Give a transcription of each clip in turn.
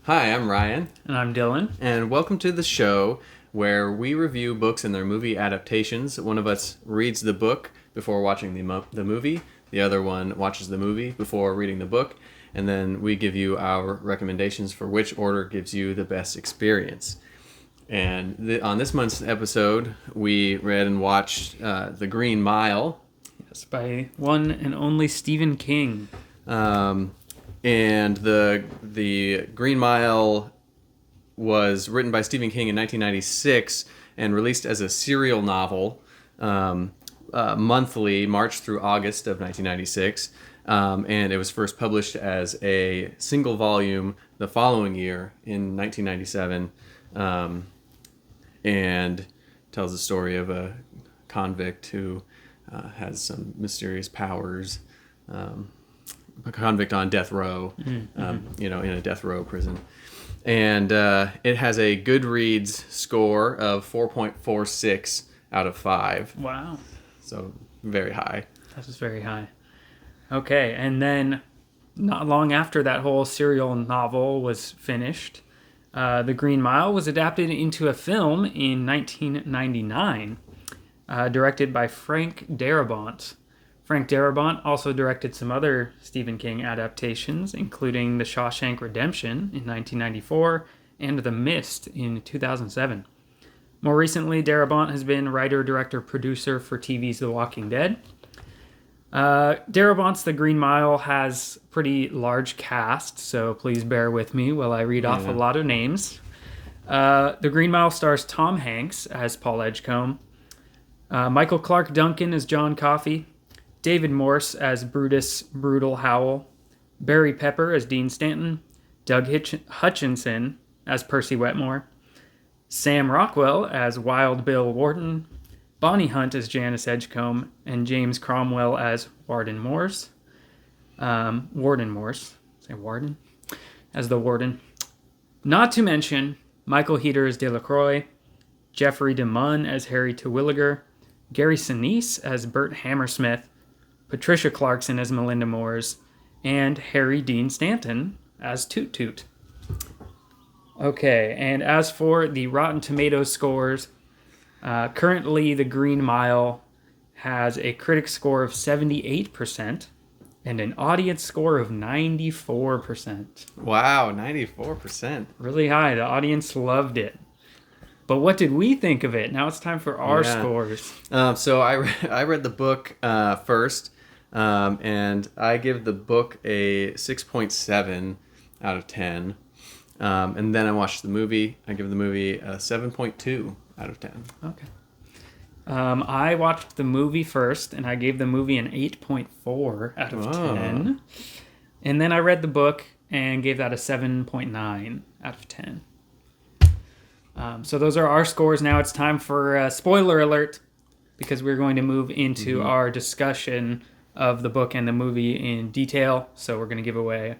Hi, I'm Ryan. And I'm Dylan. And welcome to the show where we review books and their movie adaptations. One of us reads the book before watching the movie. The other one watches the movie before reading the book. And then we give you our recommendations for which order gives you the best experience. And on this month's episode, we read and watched The Green Mile. Yes, by one and only Stephen King. And the Green Mile was written by Stephen King in 1996 and released as a serial novel monthly, March through August of 1996. And it was first published as a single volume the following year in 1997. And tells the story of a convict who has some mysterious powers. A convict on death row, in a death row prison. And it has a Goodreads score of 4.46 out of 5. Wow. So very high. That is very high. Okay, and then not long after that whole serial novel was finished, The Green Mile was adapted into a film in 1999, directed by Frank Darabont. Frank Darabont also directed some other Stephen King adaptations, including The Shawshank Redemption in 1994 and The Mist in 2007. More recently, Darabont has been writer, director, producer for TV's The Walking Dead. Darabont's The Green Mile has a pretty large cast, so please bear with me while I read off a lot of names. The Green Mile stars Tom Hanks as Paul Edgecombe, Michael Clark Duncan as John Coffey, David Morse as Brutus Brutal Howell, Barry Pepper as Dean Stanton, Doug Hutchinson as Percy Wetmore, Sam Rockwell as Wild Bill Warden, Bonnie Hunt as Janice Edgecombe, and James Cromwell as Warden Morse. Warden Morse. Say Warden? As the Warden. Not to mention Michael Heater as Delacroix, Jeffrey DeMunn as Harry Terwilliger, Gary Sinise as Bert Hammersmith, Patricia Clarkson as Melinda Moores, and Harry Dean Stanton as Toot Toot. Okay, and as for the Rotten Tomatoes scores, currently The Green Mile has a critic score of 78% and an audience score of 94%. Wow, 94%. Really high. The audience loved it. But what did we think of it? Now it's time for our scores. So I read the book first, and I give the book a 6.7 out of 10. And then I watched the movie. I give the movie a 7.2 out of 10. Okay. I watched the movie first, and I gave the movie an 8.4 out of 10. And then I read the book and gave that a 7.9 out of 10. So those are our scores. Now it's time for spoiler alert, because we're going to move into our discussion of the book and the movie in detail. So we're going to give away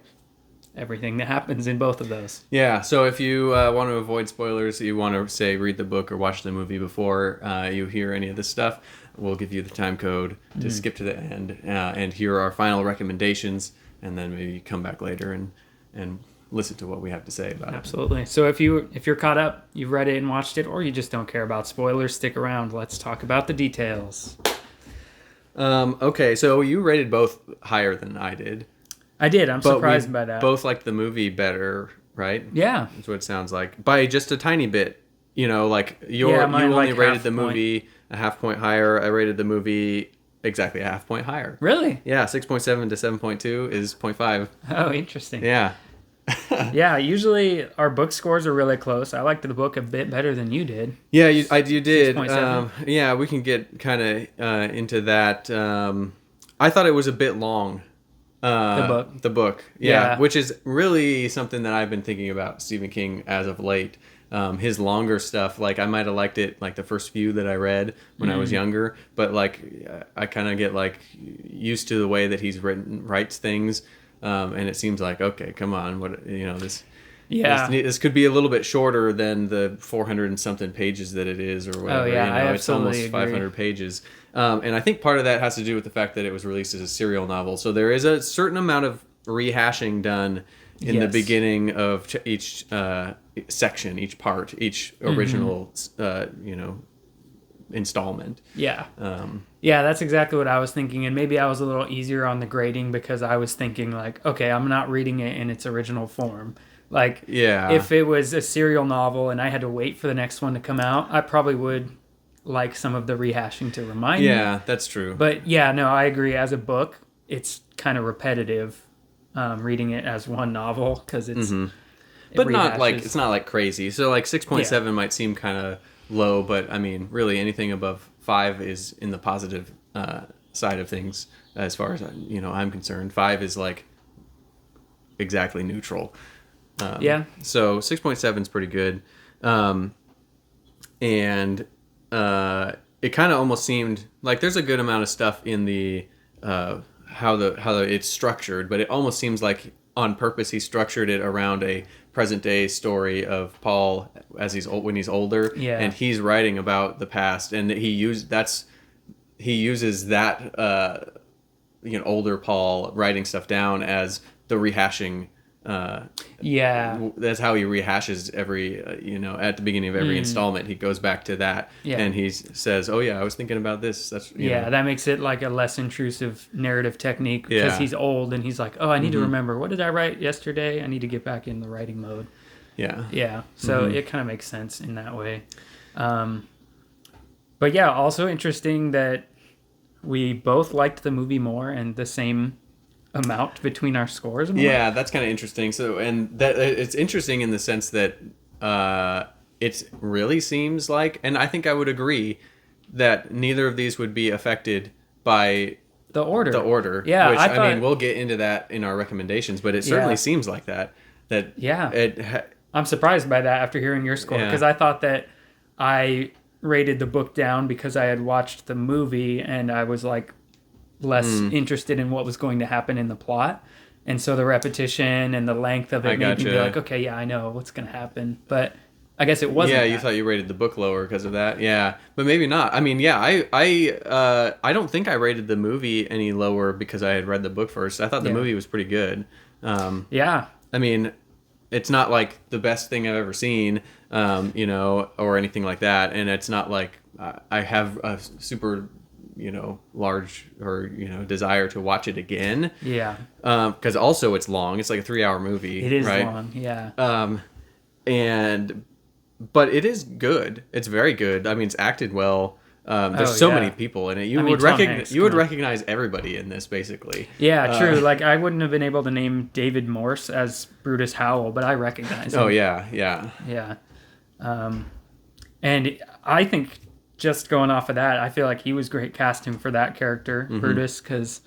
everything that happens in both of those. Yeah, so if you want to avoid spoilers, you want to, say, read the book or watch the movie before you hear any of this stuff, we'll give you the time code to skip to the end and hear our final recommendations, and then maybe come back later and listen to what we have to say about it. Absolutely. So if you're caught up, you've read it and watched it, or you just don't care about spoilers, stick around. Let's talk about the details. Okay, so you rated both higher than I did. I did. I'm surprised by that. Both liked the movie better, right? Yeah. That's what it sounds like. By just a tiny bit. You only rated the movie a half point higher. I rated the movie exactly a half point higher. Really? Yeah, 6.7 to 7.2 is 0.5. Oh, interesting. Yeah. Yeah, usually our book scores are really close. I liked the book a bit better than you did. Yeah, you did. 6.7. Yeah, we can get kind of into that. I thought it was a bit long. The book. Yeah, which is really something that I've been thinking about Stephen King as of late. His longer stuff, like I might have liked it like the first few that I read when I was younger, but like I kind of get like used to the way that he's writes things, and it seems like, okay, come on, this this could be a little bit shorter than the 400 and something pages that it is, or whatever. Oh yeah, it's almost 500 pages. And I think part of that has to do with the fact that it was released as a serial novel. So there is a certain amount of rehashing done in the beginning of each section, each part, each original, installment. Yeah. Yeah, that's exactly what I was thinking. And maybe I was a little easier on the grading because I was thinking like, okay, I'm not reading it in its original form. Like, if it was a serial novel and I had to wait for the next one to come out, I probably would like some of the rehashing to remind me. Yeah, that's true. But yeah, no, I agree. As a book, it's kind of repetitive reading it as one novel because it's... But not like, it's not like crazy. So like 6.7 might seem kind of low, but I mean, really anything above 5 is in the positive side of things as far as, I'm concerned. 5 is like exactly neutral. So 6.7 is pretty good. And it kind of almost seemed like there's a good amount of stuff in the how it's structured, but it almost seems like on purpose he structured it around a present day story of Paul as when he's older, and he's writing about the past, and he uses that older Paul writing stuff down as the rehashing. That's how he rehashes every at the beginning of every installment. He goes back to that, and he says, "Oh yeah, I was thinking about this." That's that makes it like a less intrusive narrative technique because he's old and he's like, "Oh, I need to remember, what did I write yesterday? I need to get back in the writing mode." So it kind of makes sense in that way. But yeah, also interesting that we both liked the movie more and the same amount between our scores. Yeah, that's kind of interesting. So, and that it's interesting in the sense that it really seems like, and I think I would agree that neither of these would be affected by the order. Yeah, which I mean, we'll get into that in our recommendations, but it certainly seems like that. I'm surprised by that after hearing your score because I thought that I rated the book down because I had watched the movie and I was like less interested in what was going to happen in the plot, and so the repetition and the length of it made me be like, okay, yeah, I know what's going to happen, but I guess it wasn't. Yeah, you thought you rated the book lower because of that. Yeah, but maybe not. I mean, yeah, I don't think I rated the movie any lower because I had read the book first. I thought the movie was pretty good. I mean, it's not like the best thing I've ever seen, or anything like that, and it's not like I have a super large or desire to watch it again. Because also it's long. It's like a 3-hour movie. It is right? long. Yeah. But it is good. It's very good. I mean, it's acted well. There's so many people in it. You would recognize everybody in this basically. Yeah, true. Like I wouldn't have been able to name David Morse as Brutus Howell, but I recognize him. Oh yeah. And I think, just going off of that, I feel like he was great casting for that character, Brutus, because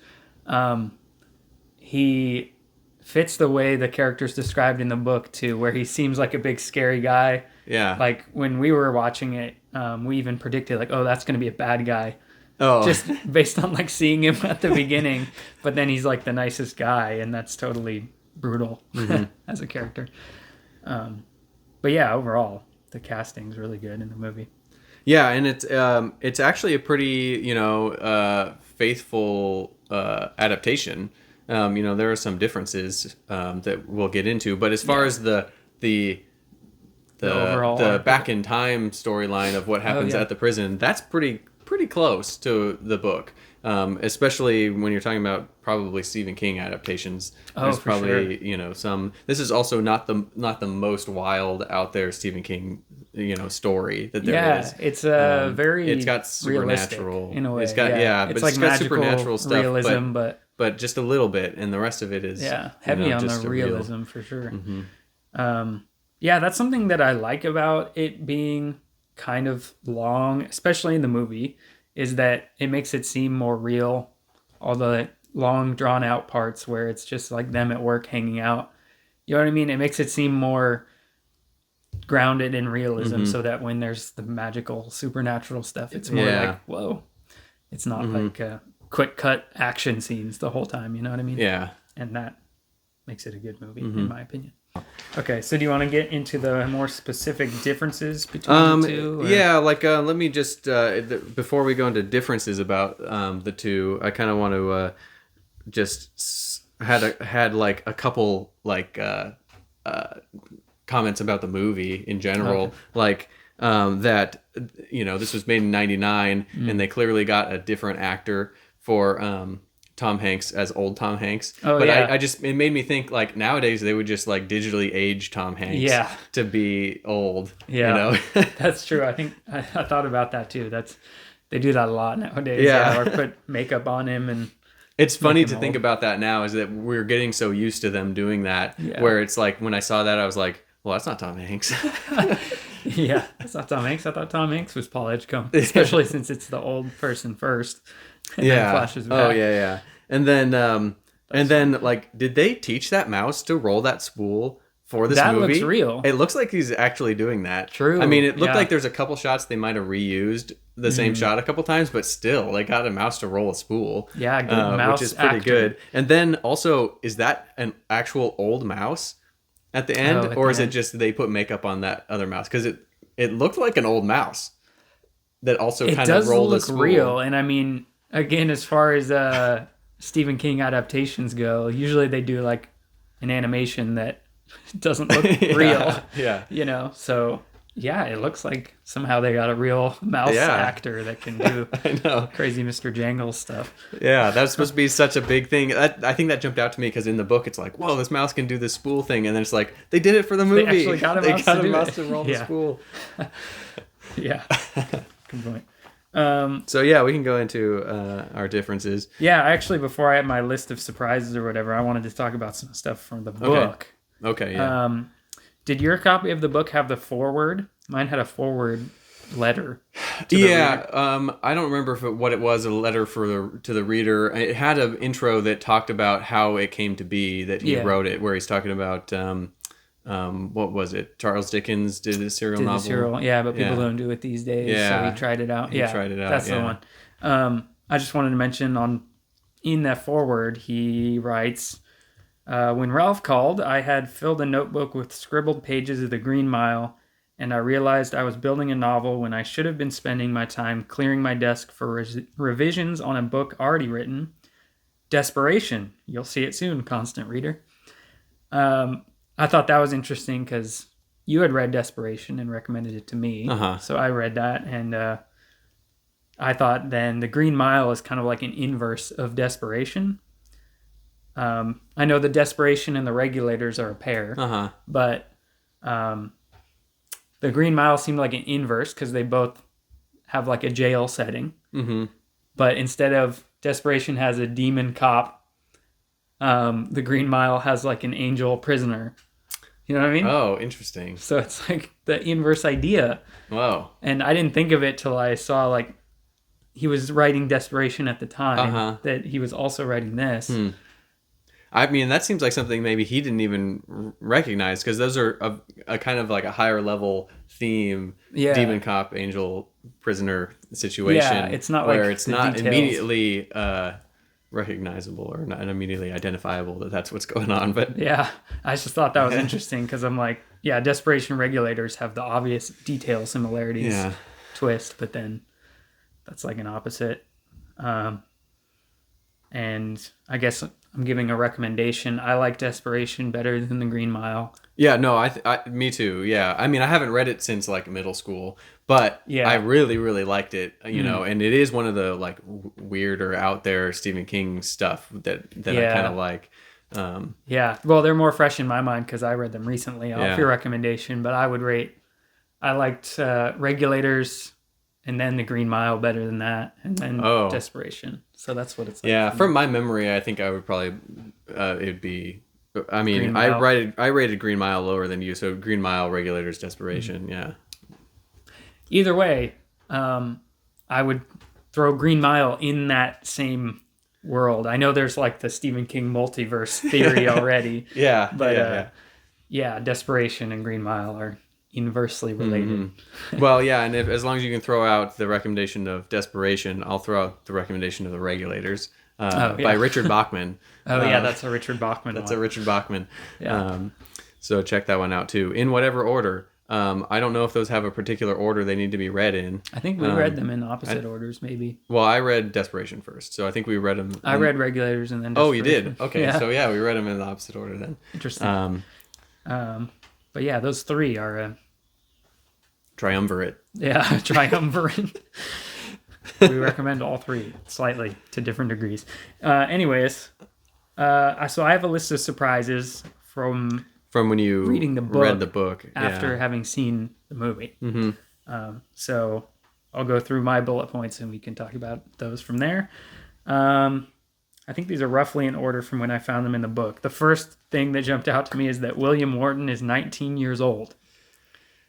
he fits the way the character's described in the book too, where he seems like a big scary guy. Yeah. Like when we were watching it, we even predicted like, oh, that's going to be a bad guy. Oh. Just based on like seeing him at the beginning, but then he's like the nicest guy, and that's totally brutal as a character. But yeah, overall, the casting's really good in the movie. Yeah, and it's actually a pretty faithful adaptation. There are some differences that we'll get into, but as far as the overall back in time storyline of what happens at the prison, that's pretty close to the book. Especially when you're talking about probably Stephen King adaptations. There's probably some. This is also not the most wild out there Stephen King story that there is. It's a very it's got supernatural in a way. It's got it's but like it's got magical supernatural stuff, realism, but just a little bit, and the rest of it is heavy on the realism for sure. That's something that I like about it being kind of long, especially in the movie, is that it makes it seem more real. All the long drawn out parts where it's just like them at work hanging out. You know what I mean? It makes it seem more grounded in realism, so that when there's the magical supernatural stuff, it's more like, whoa. It's not like quick cut action scenes the whole time, you know what I mean? Yeah. And that makes it a good movie, in my opinion. Okay, so do you want to get into the more specific differences between the two? Or? Yeah, let me just, before we go into differences about the two, I kind of want to just had like a couple like comments about the movie in general, okay. Like that this was made in '99, and they clearly got a different actor for Tom Hanks as old Tom Hanks. Oh, but yeah. It made me think like nowadays they would just like digitally age Tom Hanks to be old. Yeah, that's true. I think I thought about that too. They do that a lot nowadays. Yeah, or put makeup on him and. It's funny to think about that now, is that we're getting so used to them doing that, where it's like when I saw that, I was like, well, that's not Tom Hanks. Yeah, that's not Tom Hanks. I thought Tom Hanks was Paul Edgecombe, especially since it's the old person first. And then flashes back. Oh, yeah. And then, like, did they teach that mouse to roll that spool for this movie? That looks real. It looks like he's actually doing that. True. I mean, it looked like there's a couple shots they might have reused the same shot a couple times, but still, they got a mouse to roll a spool. Yeah, good mouse which is pretty good. And then also, is that an actual old mouse at the end, or is it just they put makeup on that other mouse? Because it looked like an old mouse that also kind of rolled a spool. It does look real, and I mean, again, as far as Stephen King adaptations go, usually they do like an animation that doesn't look real. Yeah. So yeah, it looks like somehow they got a real mouse actor that can do crazy Mr. Jangles stuff. Yeah, that's supposed to be such a big thing. I think that jumped out to me because in the book it's like, whoa, this mouse can do this spool thing, and then it's like they did it for the movie. They actually got a mouse to roll the spool. Yeah, good point. So yeah, we can go into our differences. Yeah, actually, before I had my list of surprises or whatever, I wanted to talk about some stuff from the book. Okay, yeah. Did your copy of the book have the foreword? Mine had a foreword letter. I don't remember what it was, a letter to the reader. It had an intro that talked about how it came to be that he wrote it, where he's talking about what was it? Charles Dickens did a serial novel. But people don't do it these days. Yeah. So he tried it out. That's the one. I just wanted to mention in that foreword, he writes, when Ralph called, I had filled a notebook with scribbled pages of the Green Mile, and I realized I was building a novel when I should have been spending my time clearing my desk for revisions on a book already written. Desperation. You'll see it soon, constant reader. I thought that was interesting because you had read Desperation and recommended it to me. So I read that, and I thought then the Green Mile is kind of like an inverse of Desperation. I know the Desperation and the Regulators are a pair, but the Green Mile seemed like an inverse because they both have like a jail setting. Mm-hmm. But instead of Desperation has a demon cop, the Green Mile has like an angel prisoner. You know what I mean? Oh, interesting. So it's like the inverse idea. Wow. And I didn't think of it till I saw like he was writing Desperation at the time, that he was also writing this. I mean, that seems like something maybe he didn't even recognize, because those are a kind of like a higher level theme, demon cop, angel prisoner situation. Yeah, it's not where like it's not details. Immediately recognizable or not immediately identifiable that's what's going on. But yeah, I just thought that was interesting because I'm like, Desperation Regulators have the obvious detail similarities twist, but then that's like an opposite. And I guess I'm giving a recommendation. I like Desperation better than the Green Mile. Yeah, no, me too. Yeah, I mean, I haven't read it since like middle school, but I really, really liked it. You know, and it is one of the like weirder out there Stephen King stuff that I kind of like. Well, they're more fresh in my mind because I read them recently off your recommendation. But I liked Regulators, and then the Green Mile better than that, and then Desperation. So that's what it's like. Yeah, from my memory, I think I would probably it'd be. I mean, I rated Green Mile lower than you, so Green Mile, Regulators, Desperation. Yeah. Either way, I would throw Green Mile in that same world. I know there's like the Stephen King multiverse theory already. But Desperation and Green Mile are inversely related. Mm-hmm. Well, and as long as you can throw out the recommendation of Desperation, I'll throw out the recommendation of the Regulators by Richard Bachman. That's a Richard Bachman. That's a Richard Bachman. Yeah. So check that one out too. In whatever order. I don't know if those have a particular order they need to be read in. I think we read them in opposite orders, maybe. Well, I read Desperation first, so I think we read them. I read Regulators and then Oh, Desperation. you did? Okay, yeah. So we read them in the opposite order then. Interesting. But yeah, those three are... triumvirate. Yeah, triumvirate. We recommend all three, slightly, to different degrees. Anyways, so I have a list of surprises from when you reading the book, read the book after having seen the movie. Mm-hmm. So I'll go through my bullet points and we can talk about those from there. I think these are roughly in order from when I found them in the book. The first thing that jumped out to me is that William Wharton is 19 years old.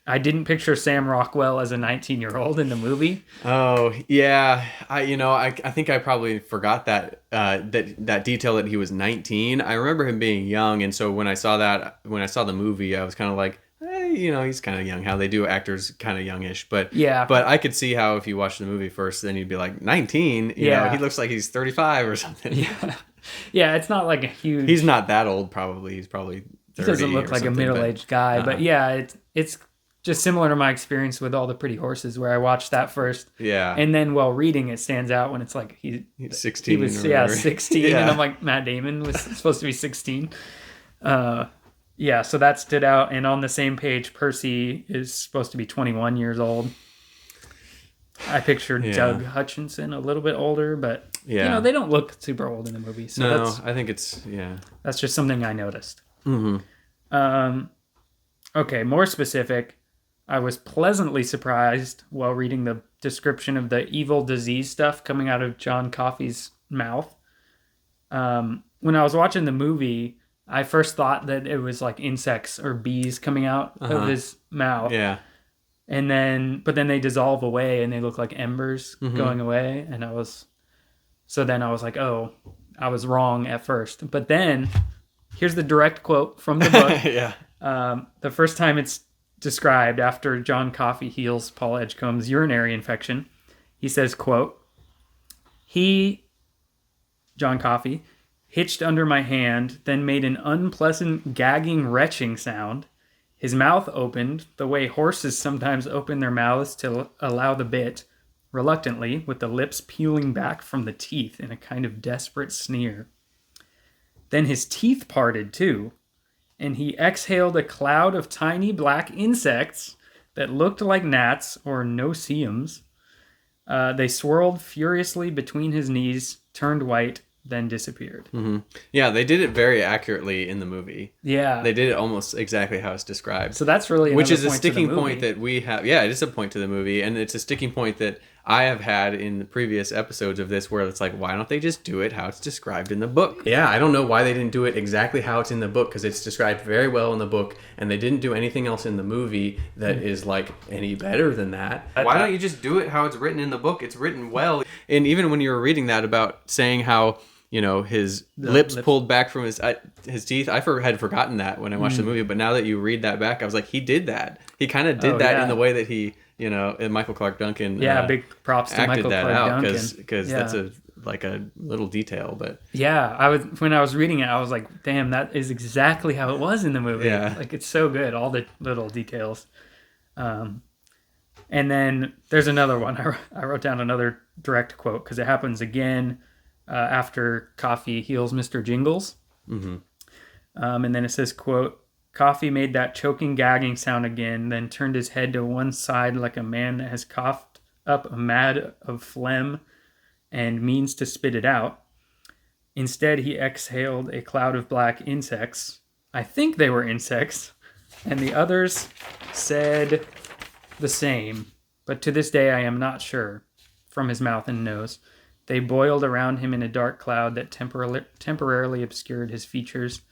I didn't picture Sam Rockwell as a 19-year-old in the movie. Oh, yeah. I think I probably forgot that detail that he was 19. I remember him being young, and so when I saw the movie, I was kind of like, hey, he's kind of young. How they do actors kind of youngish, but yeah. But I could see how if you watch the movie first, then you'd be like 19. You know, he looks like he's 35 or something. Yeah, yeah. It's not like a huge. He's not that old. Probably he's probably 30. He doesn't look like a middle-aged guy, but yeah, it's just similar to my experience with All the Pretty Horses, where I watched that first. Yeah. And then while reading, it stands out when it's like he's 16. He was 16, and I'm like, Matt Damon was supposed to be 16. Yeah, so that stood out. And on the same page, Percy is supposed to be 21 years old. I pictured Doug Hutchinson a little bit older, but they don't look super old in the movie. So no, I think that's just something I noticed. Mm-hmm. Okay, more specific. I was pleasantly surprised while reading the description of the evil disease stuff coming out of John Coffey's mouth. When I was watching the movie, I first thought that it was like insects or bees coming out of his mouth. Yeah. But then they dissolve away and they look like embers going away. And I was like, oh, I was wrong at first. But then here's the direct quote from the book. Yeah. The first time it's described after John Coffey heals Paul Edgecombe's urinary infection, he says, quote, John Coffey, hitched under my hand, then made an unpleasant gagging retching sound. His mouth opened, the way horses sometimes open their mouths to allow the bit, reluctantly, with the lips peeling back from the teeth in a kind of desperate sneer. Then his teeth parted too, and he exhaled a cloud of tiny black insects that looked like gnats or no-see-ums. They swirled furiously between his knees, turned white, then disappeared. Mm-hmm. Yeah, they did it very accurately in the movie. Yeah. They did it almost exactly how it's described. So that's really which is a sticking point that we have. Yeah, it is a point to the movie, and it's a sticking point that I have had in the previous episodes of this where it's like, why don't they just do it how it's described in the book? Yeah, I don't know why they didn't do it exactly how it's in the book, because it's described very well in the book, and they didn't do anything else in the movie that is like any better than that. Why don't you just do it how it's written in the book? It's written well. And even when you were reading that about saying how his lips pulled back from his teeth. I had forgotten that when I watched the movie, but now that you read that back, I was like, he did that. He kind of did that in the way that he, and Michael Clark Duncan. Big props to Michael Clark Duncan. Because that's a little detail, but when I was reading it, I was like, damn, that is exactly how it was in the movie. Yeah, like it's so good, all the little details. And then there's another one. I wrote down another direct quote because it happens again. After Coffey heals Mr. Jingles. Mm-hmm. And then it says, quote, Coffey made that choking, gagging sound again, then turned his head to one side like a man that has coughed up a mad of phlegm and means to spit it out. Instead, he exhaled a cloud of black insects. I think they were insects. And the others said the same, but to this day I am not sure, from his mouth and nose. They boiled around him in a dark cloud that temporarily obscured his features.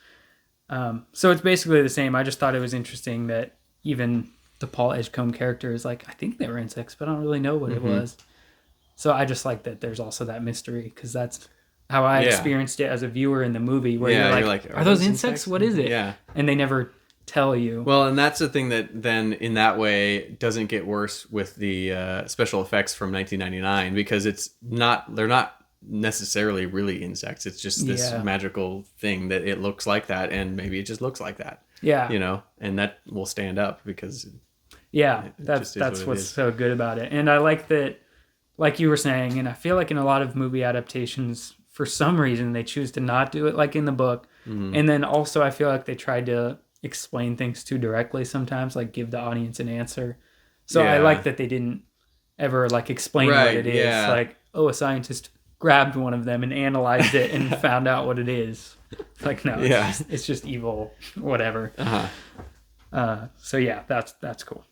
So it's basically the same. I just thought it was interesting that even the Paul Edgecombe character is like, I think they were insects, but I don't really know what it was. So I just like that there's also that mystery, because that's how I experienced it as a viewer in the movie, where you're like, are those insects? What is it? Yeah. And they never tell you. Well, and that's the thing that then in that way doesn't get worse with the special effects from 1999, because they're not necessarily really insects. It's just this magical thing that it looks like that, and maybe it just looks like that. Yeah. And that will stand up because Yeah, that's what's so good about it. And I like that, like you were saying, and I feel like in a lot of movie adaptations, for some reason, they choose to not do it like in the book. Mm-hmm. And then also I feel like they tried to explain things too directly sometimes, like give the audience an answer. So I like that they didn't ever like explain what it is. Like, oh, a scientist grabbed one of them and analyzed it and found out what it is. It's like, no, it's just evil, whatever. So yeah, that's cool.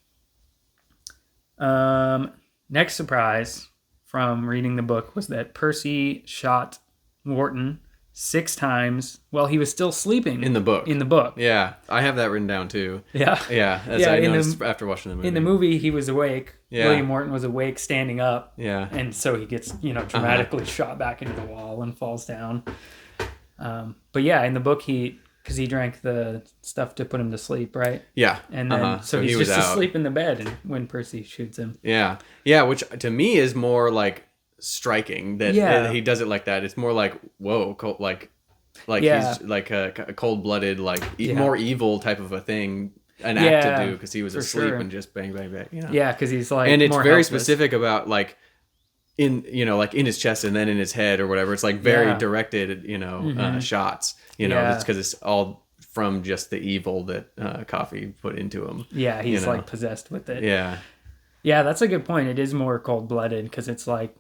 Next surprise from reading the book was that Percy shot Wharton 6 times while he was still sleeping. In the book. Yeah, I have that written down too. Yeah. Yeah, I noticed after watching the movie. In the movie, he was awake. Yeah. William Wharton was awake, standing up. Yeah. And so he gets, dramatically shot back into the wall and falls down. But yeah, in the book, because he drank the stuff to put him to sleep, right? Yeah. And then, so he's just asleep in the bed and when Percy shoots him. Yeah. Yeah, which to me is more like striking that he does it like that. It's more like, whoa, he's like a cold-blooded, like more evil type of a thing, an act to do, because he was asleep and just bang, bang, bang. Yeah, because he's like, and it's more very helpless. Specific about like in his chest and then in his head or whatever. It's like very directed, shots. It's because it's all from just the evil that Coffee put into him. Yeah, he's like possessed with it. Yeah. Yeah, that's a good point. It is more cold-blooded because it's like,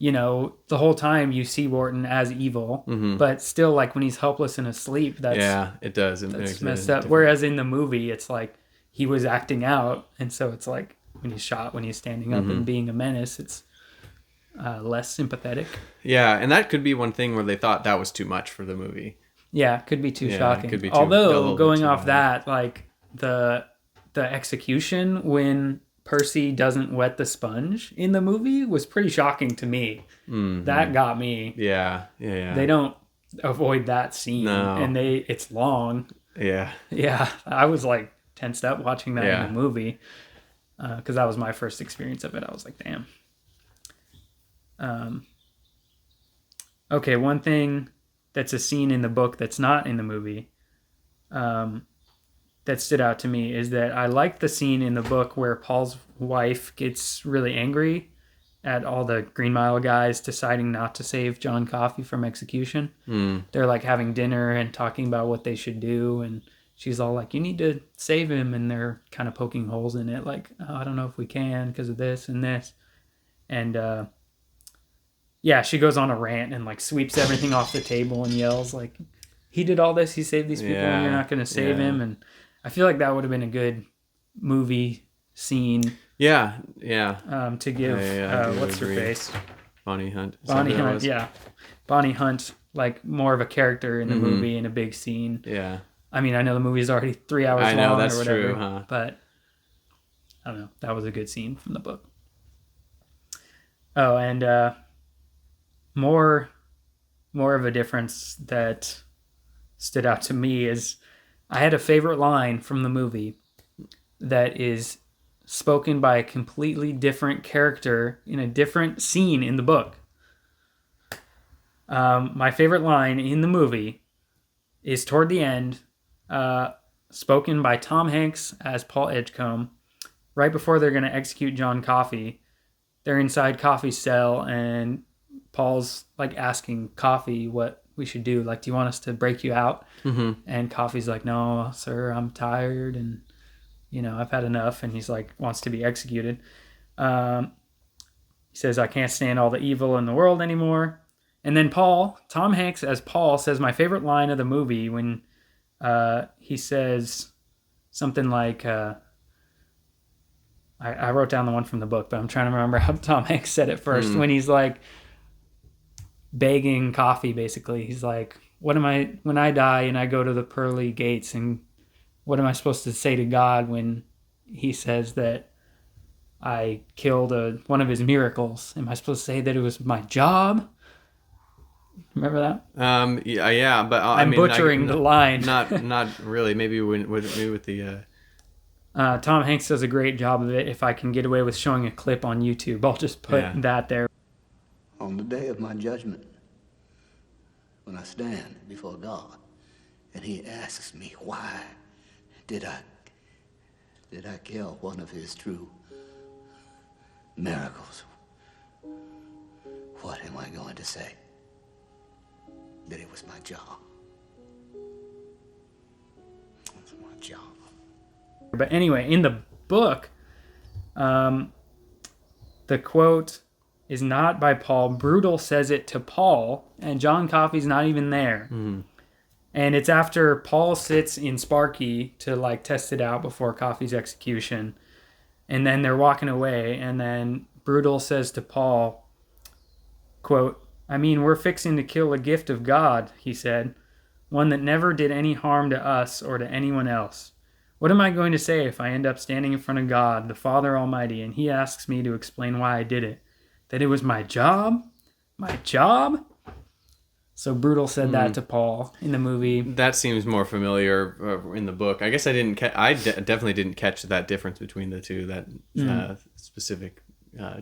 the whole time you see Wharton as evil, but still, like, when he's helpless and asleep, that's... it does. That's messed up. Whereas in the movie, it's like he was acting out, and so it's like when he's shot, when he's standing up and being a menace, it's less sympathetic. Yeah, and that could be one thing where they thought that was too much for the movie. Yeah, it could be too shocking. Could be although, going off that, like, the execution when Percy doesn't wet the sponge in the movie was pretty shocking to me. Mm-hmm. That got me. Yeah. They don't avoid that scene. No. And it's long. Yeah. Yeah. I was like tensed up watching that in the movie. Because that was my first experience of it. I was like, damn. Okay, one thing that's a scene in the book that's not in the movie that stood out to me is that I liked the scene in the book where Paul's wife gets really angry at all the Green Mile guys deciding not to save John Coffey from execution. They're like having dinner and talking about what they should do, and she's all like, you need to save him, and they're kind of poking holes in it, like, oh, I don't know if we can because of this and this. And she goes on a rant and like sweeps everything off the table and yells like, he did all this, he saved these people, and you're not going to save him. And I feel like that would have been a good movie scene. Yeah. To give what's her face? Bonnie Hunt. Bonnie Hunt, like more of a character in the movie in a big scene. Yeah. I mean, I know the movie is already 3 hours long. I know, that's or whatever, true, huh? But I don't know. That was a good scene from the book. Oh, and more of a difference that stood out to me is I had a favorite line from the movie that is spoken by a completely different character in a different scene in the book. My favorite line in the movie is toward the end, spoken by Tom Hanks as Paul Edgecombe, right before they're going to execute John Coffey. They're inside Coffey's cell, and Paul's like asking Coffey what we should do. Like, do you want us to break you out? Mm-hmm. And Coffey's like, no, sir, I'm tired, and I've had enough. And he's like, wants to be executed. He says, I can't stand all the evil in the world anymore. And then Tom Hanks as Paul says my favorite line of the movie when he says something like, I wrote down the one from the book, but I'm trying to remember how Tom Hanks said it first. When he's like begging Coffey, basically. He's like, when I die and I go to the pearly gates, and what am I supposed to say to God when he says that I killed one of his miracles? Am I supposed to say that it was my job? Remember that? Yeah, but I'm butchering the line. Not really. Maybe with the. Tom Hanks does a great job of it. If I can get away with showing a clip on YouTube, I'll just put that there. On the day of my judgment, when I stand before God, and He asks me, why did I did I kill one of his true miracles, what am I going to say? That it was my job. It's my job. But anyway, in the book, the quote is not by Paul. Brutal says it to Paul, and John Coffey's not even there. Mm-hmm. And it's after Paul sits in Sparky to like test it out before Coffey's execution. And then they're walking away, and then Brutal says to Paul, quote, I mean, we're fixing to kill a gift of God, he said, one that never did any harm to us or to anyone else. What am I going to say if I end up standing in front of God, the Father Almighty, and he asks me to explain why I did it? That it was my job? My job? So Brutal said that to Paul in the movie. That seems more familiar in the book. I guess I didn't. Definitely didn't catch that difference between the two. That specific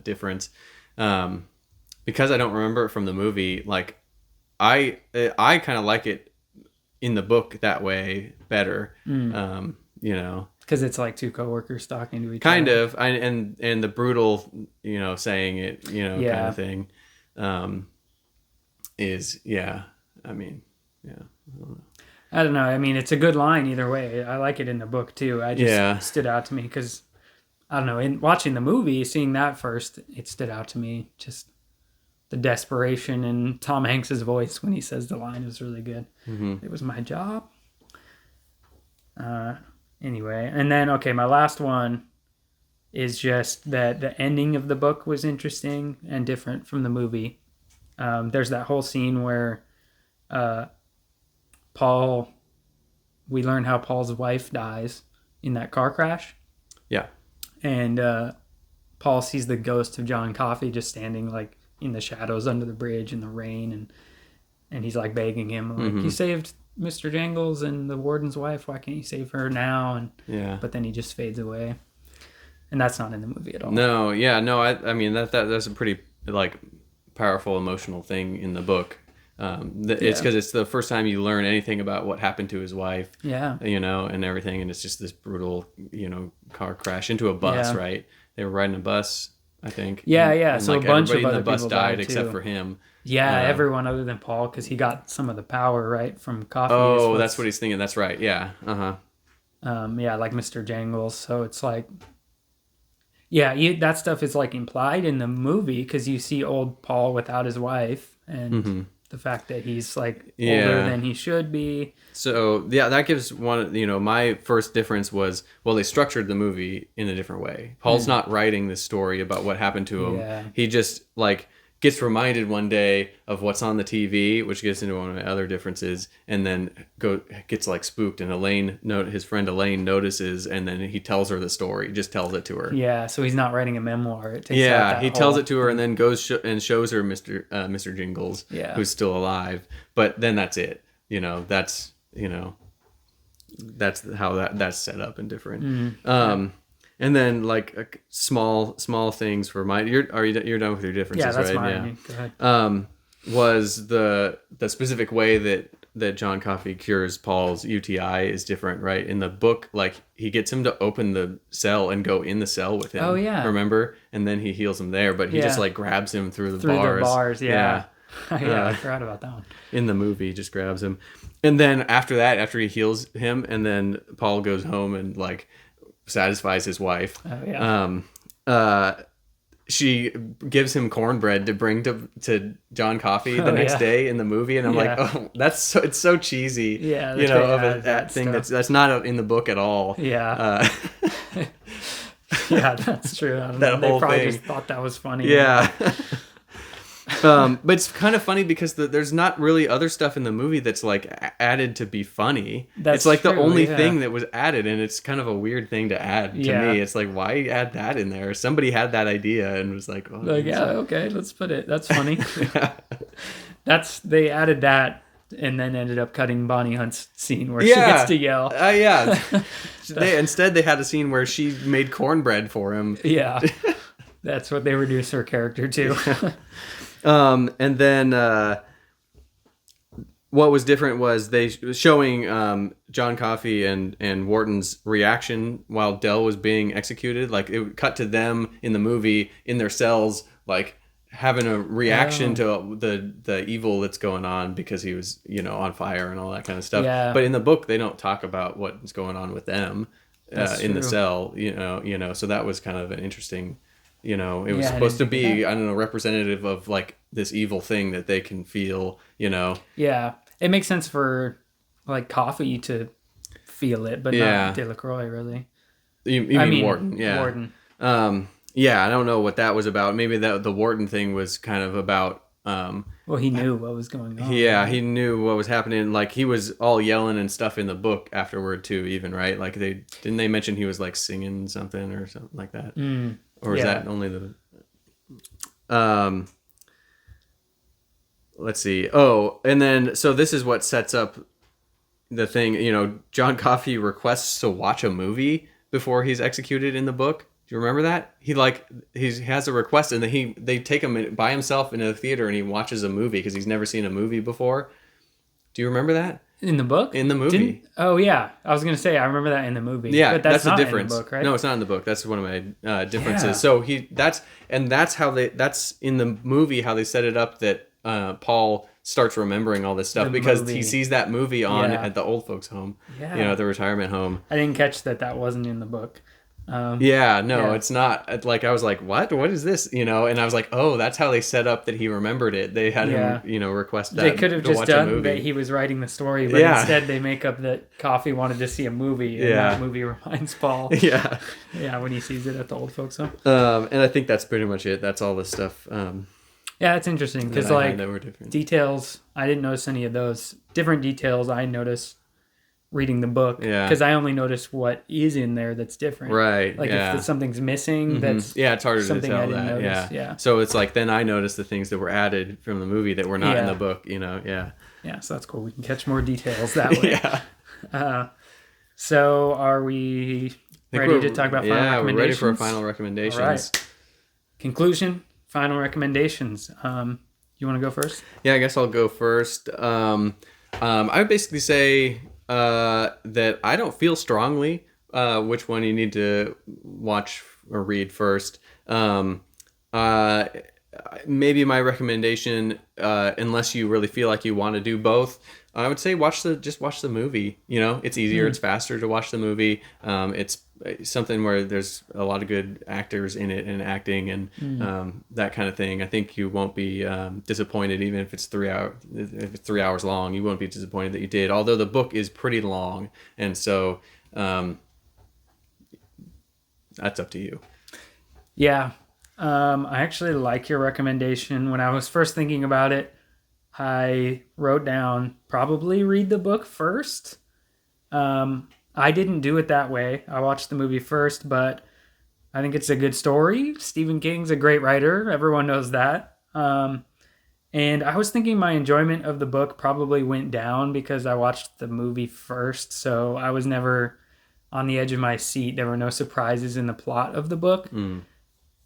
difference, because I don't remember it from the movie. Like, I kind of like it in the book that way better. You know, because it's like two coworkers talking to each other. Kind of, and the Brutal, you know, saying it, you know, kind of thing. I mean, I don't know. I mean, it's a good line either way. I like it in the book too. I just stood out to me because, I don't know, in watching the movie, seeing that first, it stood out to me. Just the desperation in Tom Hanks's voice when he says the line is really good. Mm-hmm. It was my job. Anyway, and then, okay, my last one is just that the ending of the book was interesting and different from the movie. There's that whole scene where we learn how Paul's wife dies in that car crash. Yeah. And Paul sees the ghost of John Coffey just standing like in the shadows under the bridge in the rain, and he's like begging him, like, you saved Mr. Jangles and the warden's wife, why can't you save her now? And but then he just fades away. And that's not in the movie at all. No, I mean that's a pretty like powerful emotional thing in the book. It's because it's the first time you learn anything about what happened to his wife. Yeah. You know, and everything, and it's just this brutal, you know, car crash into a bus, right? They were riding a bus, I think. Yeah. And so like a bunch of other people in the bus people died except for him. Yeah, everyone other than Paul, because he got some of the power, right, from Coffey. Oh, that's what he's thinking. That's right. Yeah. Like Mr. Jangles. So it's like, that stuff is like implied in the movie because you see old Paul without his wife and the fact that he's like older than he should be. So that gives one. You know, my first difference was, well, they structured the movie in a different way. Paul's not writing this story about what happened to him. Yeah. He just like gets reminded one day of what's on the TV, which gets into one of the other differences, and then gets like spooked. And his friend Elaine notices, and then he tells her the story. He just tells it to her. Yeah, so he's not writing a memoir. He tells it to her, and then goes and shows her Mr. Jingles, who's still alive. But then that's it. You know, that's how that's set up and different. And then like small things for mine. You're done with your differences, that's right? Mine. Yeah. Go ahead. Was the specific way that John Coffey cures Paul's UTI is different, right? In the book, like he gets him to open the cell and go in the cell with him. Oh yeah. Remember? And then he heals him there, but he just like grabs him through the bars. Yeah. I forgot about that one. In the movie, he just grabs him. And then after he heals him, and then Paul goes home and like satisfies his wife. Oh, yeah. She gives him cornbread to bring to John Coffey the next day in the movie, and I'm like, oh, it's so cheesy. Yeah, you know, of that thing that's not in the book at all. Yeah. That's true. They whole probably thing. Just thought that was funny. Yeah. But it's kind of funny because there's not really other stuff in the movie that's like added to be funny. It's like the only thing that was added, and it's kind of a weird thing to add to me. It's like, why add that in there? Somebody had that idea and was like, oh, okay, let's put it. That's funny. They added that and then ended up cutting Bonnie Hunt's scene where she gets to yell. Instead they had a scene where she made cornbread for him. Yeah. That's what they reduced her character to. And then what was different was they showing John Coffey and Wharton's reaction while Dell was being executed. Like it would cut to them in the movie in their cells, like having a reaction to the evil that's going on because he was, on fire and all that kind of stuff. Yeah. But in the book, they don't talk about what's going on with them in the true. cell. So that was kind of an interesting. It was supposed to be, I don't know, representative of like this evil thing that they can feel, Yeah. It makes sense for like Coffey to feel it, but not Delacroix really. You mean Wharton, yeah. Wharton. I don't know what that was about. Maybe the Wharton thing was kind of about... well, he knew what was going on. Yeah, right? he knew what was happening. Like, he was all yelling and stuff in the book afterward, too, even, right? Like, didn't they mention he was, like, singing something or something like that? Or is that only the... let's see. Oh, and then, so this is what sets up the thing. John Coffey requests to watch a movie before he's executed in the book. Do you remember that? He has a request, and then they take him by himself into the theater, and he watches a movie because he's never seen a movie before. Do you remember that? In the book? In the movie. Oh, yeah. I was going to say, I remember that in the movie. Yeah, but that's the not difference. In the book, right? No, it's not in the book. That's one of my differences. Yeah. So that's in the movie how they set it up that Paul starts remembering all this stuff because he sees that movie on at the old folks' home. Yeah. The retirement home. I didn't catch that wasn't in the book. It's not. Like, I was like, what is this? And I was like, oh, that's how they set up that he remembered it. They had him request that. They could have just done that he was writing the story, but instead they make up that Coffey wanted to see a movie, and that movie reminds Paul when he sees it at the old folks home. And I think that's pretty much it. That's all the stuff. It's interesting because details, I didn't notice any of those different details. I noticed reading the book because I only notice what is in there that's different, right? Like if something's missing, that's it's harder to tell I didn't that notice. So it's like then I noticed the things that were added from the movie that were not in the book, so that's cool. We can catch more details that way. So are we ready to talk about final recommendations? We're ready for our final recommendations. All right. Conclusion, final recommendations. You want to go first? Yeah, I guess I'll go first. I would basically say that I don't feel strongly which one you need to watch or read first. Maybe my recommendation, unless you really feel like you want to do both, I would say just watch the movie. It's easier, it's faster to watch the movie. It's something where there's a lot of good actors in it and acting and that kind of thing. I think you won't be disappointed even if it's 3 hours. If it's 3 hours long, you won't be disappointed that you did. Although the book is pretty long, and so that's up to you. Yeah. I actually like your recommendation. When I was first thinking about it, I wrote down probably read the book first. I didn't do it that way. I watched the movie first, but I think it's a good story. Stephen King's a great writer. Everyone knows that. And I was thinking my enjoyment of the book probably went down because I watched the movie first. So I was never on the edge of my seat. There were no surprises in the plot of the book.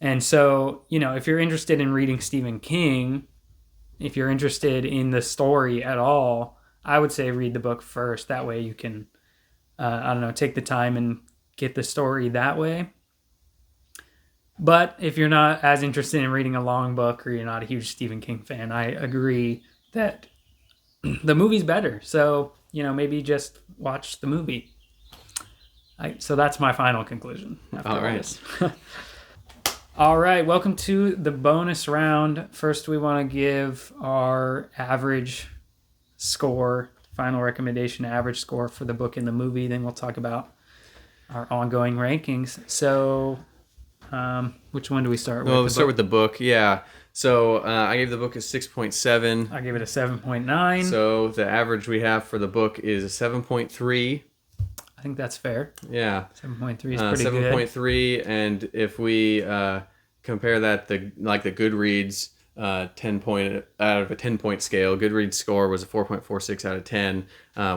And so, if you're interested in reading Stephen King, if you're interested in the story at all, I would say read the book first. That way you can, take the time and get the story that way. But if you're not as interested in reading a long book or you're not a huge Stephen King fan, I agree that the movie's better. So, maybe just watch the movie. So that's my final conclusion. All right. All right, welcome to the bonus round. First, we want to give our average score, final recommendation average score for the book and the movie. Then we'll talk about our ongoing rankings. So, which one do we start with? Well, we'll start with the book, yeah. So, I gave the book a 6.7. I gave it a 7.9. So, the average we have for the book is a 7.3. I think that's fair. Yeah. 7.3 is pretty good. 7.3, and if we compare that the Goodreads 10-point out of a 10-point scale, Goodreads score was a 4.46 out of 10,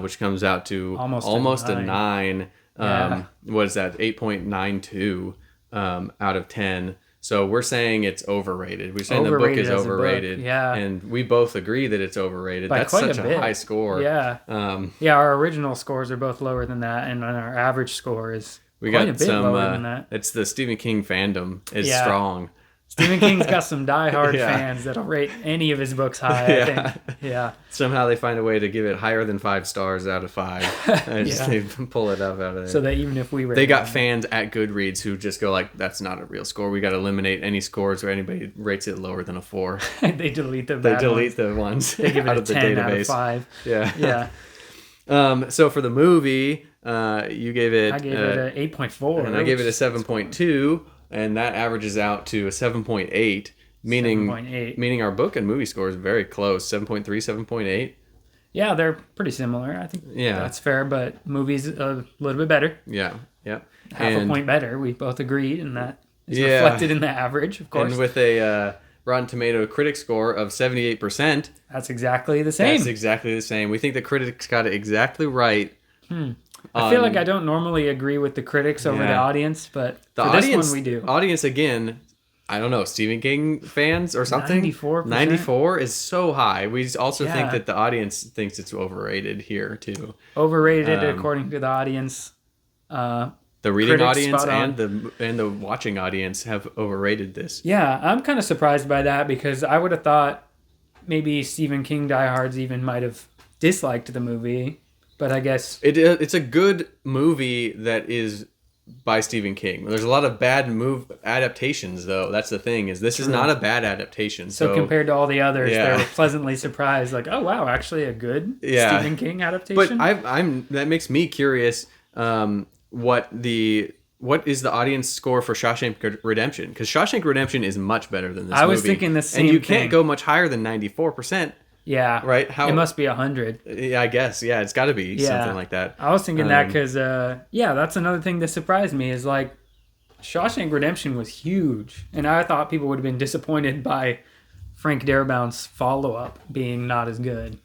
which comes out to almost a 9. What is that? 8.92 out of 10. So we're saying it's overrated. We're saying the book is overrated. Yeah. And we both agree that it's overrated. By That's quite such a bit. high score. Yeah. Our original scores are both lower than that, and our average score is quite a bit lower than that. It's the Stephen King fandom is strong. Stephen King's got some diehard fans that'll rate any of his books high, I think. Yeah. Somehow they find a way to give it higher than 5 stars out of 5. And they pull it up out of there. So that even if we rate they got fans at Goodreads who just go like, that's not a real score. We got to eliminate any scores where anybody rates it lower than a 4. They delete the ones They give it out a of the 10 database. out of 5. Yeah. So for the movie, you gave it... I gave it an 8.4. And I gave it a 7.2. And that averages out to a 7.8, meaning our book and movie score is very close, 7.3, 7.8. Yeah, they're pretty similar. I think that's fair, but movies a little bit better. Yeah. Half a point better. We both agreed, and that is reflected in the average, of course. And with a Rotten Tomato critic score of 78%. That's exactly the same. We think the critics got it exactly right. I feel like I don't normally agree with the critics over the audience, but this one we do. Audience, again, I don't know, Stephen King fans or something? 94%? 94 is so high. We also think that the audience thinks it's overrated here, too. Overrated according to the audience. The reading audience and the watching audience have overrated this. Yeah, I'm kind of surprised by that because I would have thought maybe Stephen King diehards even might have disliked the movie. But I guess it's a good movie that is by Stephen King. There's a lot of bad adaptations, though. That's the thing, is this is not a bad adaptation. So compared to all the others, they were pleasantly surprised. Like, oh wow, actually a good Stephen King adaptation. But that makes me curious. What is the audience score for Shawshank Redemption? Because Shawshank Redemption is much better than this movie. I was thinking the same thing. And you thing. can't go much higher than 94%. Yeah. Right? It must be 100. Yeah, I guess. Yeah, it's got to be something like that. I was thinking that because, that's another thing that surprised me is like Shawshank Redemption was huge. And I thought people would have been disappointed by Frank Darabont's follow-up being not as good.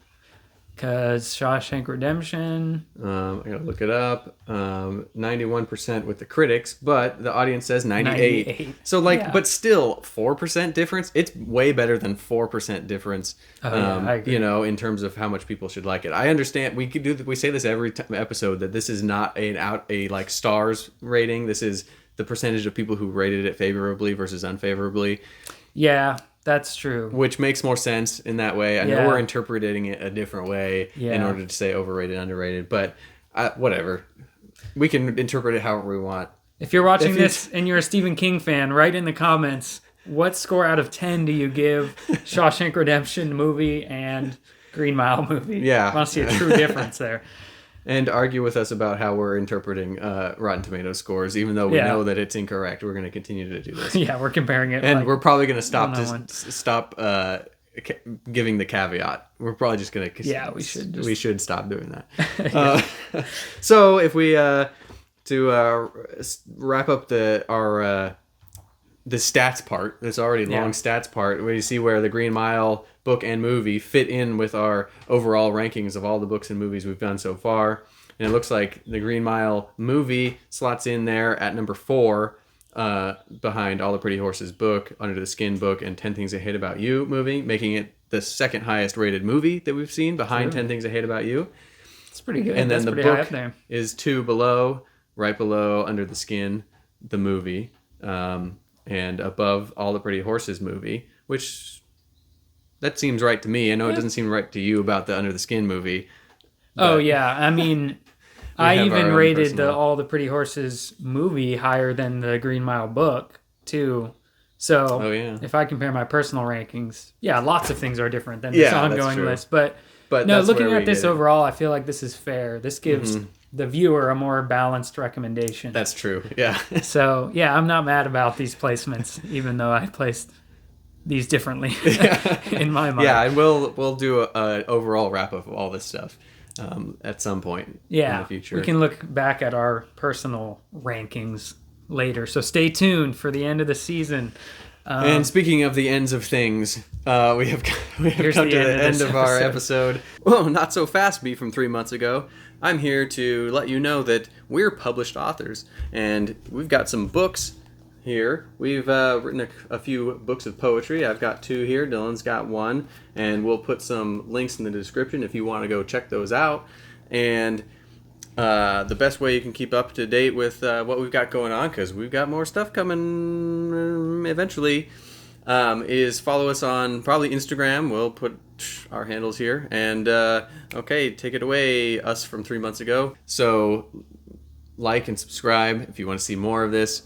Because Shawshank Redemption... I gotta look it up. 91% with the critics, but the audience says 98. So, but still, 4% difference? It's way better than 4% difference, I agree. In terms of how much people should like it. I understand, we say this every episode, that this is not a stars rating. This is the percentage of people who rated it favorably versus unfavorably. Yeah. That's true. Which makes more sense in that way. I know we're interpreting it a different way in order to say overrated, underrated, but whatever. We can interpret it however we want. If you're watching this and you're a Stephen King fan, write in the comments, what score out of 10 do you give Shawshank Redemption movie and Green Mile movie? Yeah. I want to see a true difference there. And argue with us about how we're interpreting Rotten Tomatoes scores, even though we know that it's incorrect. We're going to continue to do this. Yeah, we're comparing it. And we're probably going to stop giving the caveat. We're probably just going to... Yeah, we should. We should stop doing that. So if we... to wrap up the stats part, this already long stats part, where you see where the Green Mile book and movie fit in with our overall rankings of all the books and movies we've done so far. And it looks like the Green Mile movie slots in there at number 4, behind All the Pretty Horses book, Under the Skin book, and 10 Things I Hate About You movie, making it the second highest rated movie that we've seen behind 10 Things I Hate About You. It's pretty good. And then the book is 2 below, right below Under the Skin, the movie, and above All the Pretty Horses movie, which that seems right to me. I know it doesn't seem right to you about the Under the Skin movie. Oh yeah, I mean, I even rated the All the Pretty Horses movie higher than the Green Mile book too. So if I compare my personal rankings, lots of things are different than this ongoing list. But no, looking at this overall, I feel like this is fair. This gives the viewer a more balanced recommendation. That's true. Yeah. So I'm not mad about these placements, even though I placed these differently in my mind. Yeah, and we'll do an overall wrap up of all this stuff at some point in the future. We can look back at our personal rankings later. So stay tuned for the end of the season. And speaking of the ends of things, we have come to the end of our episode. Whoa, not so fast, me from 3 months ago. I'm here to let you know that we're published authors, and we've got some books here. We've written a few books of poetry. I've got 2 here. Dylan's got 1. And we'll put some links in the description if you want to go check those out. And the best way you can keep up to date with what we've got going on, because we've got more stuff coming eventually, is follow us on probably Instagram. We'll put our handles here. And okay, take it away, us from 3 months ago. So like and subscribe if you want to see more of this.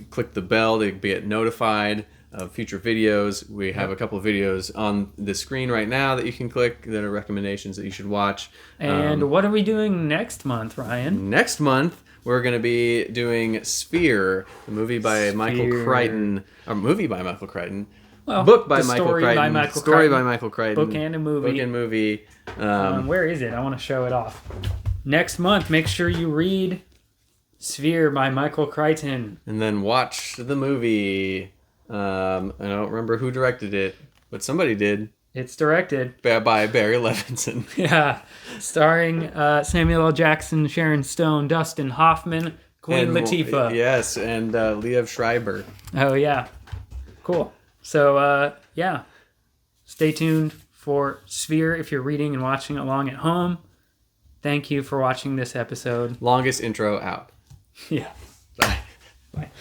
Click the bell to get notified of future videos. We have a couple of videos on the screen right now that you can click that are recommendations that you should watch. And what are we doing next month, Ryan? Next month, we're going to be doing Sphere, a movie by Michael Crichton. A movie by Michael Crichton. Well, book by Michael Crichton. Story by Michael Crichton. Book and a movie. Book and movie. Where is it? I want to show it off. Next month, make sure you read Sphere by Michael Crichton. And then watch the movie. I don't remember who directed it, but somebody did. It's directed by Barry Levinson. Yeah. Starring Samuel L. Jackson, Sharon Stone, Dustin Hoffman, Queen Latifah. Yes, and Liev Schreiber. Oh, yeah. Cool. So, yeah. Stay tuned for Sphere if you're reading and watching along at home. Thank you for watching this episode. Longest intro out. Yeah. Bye.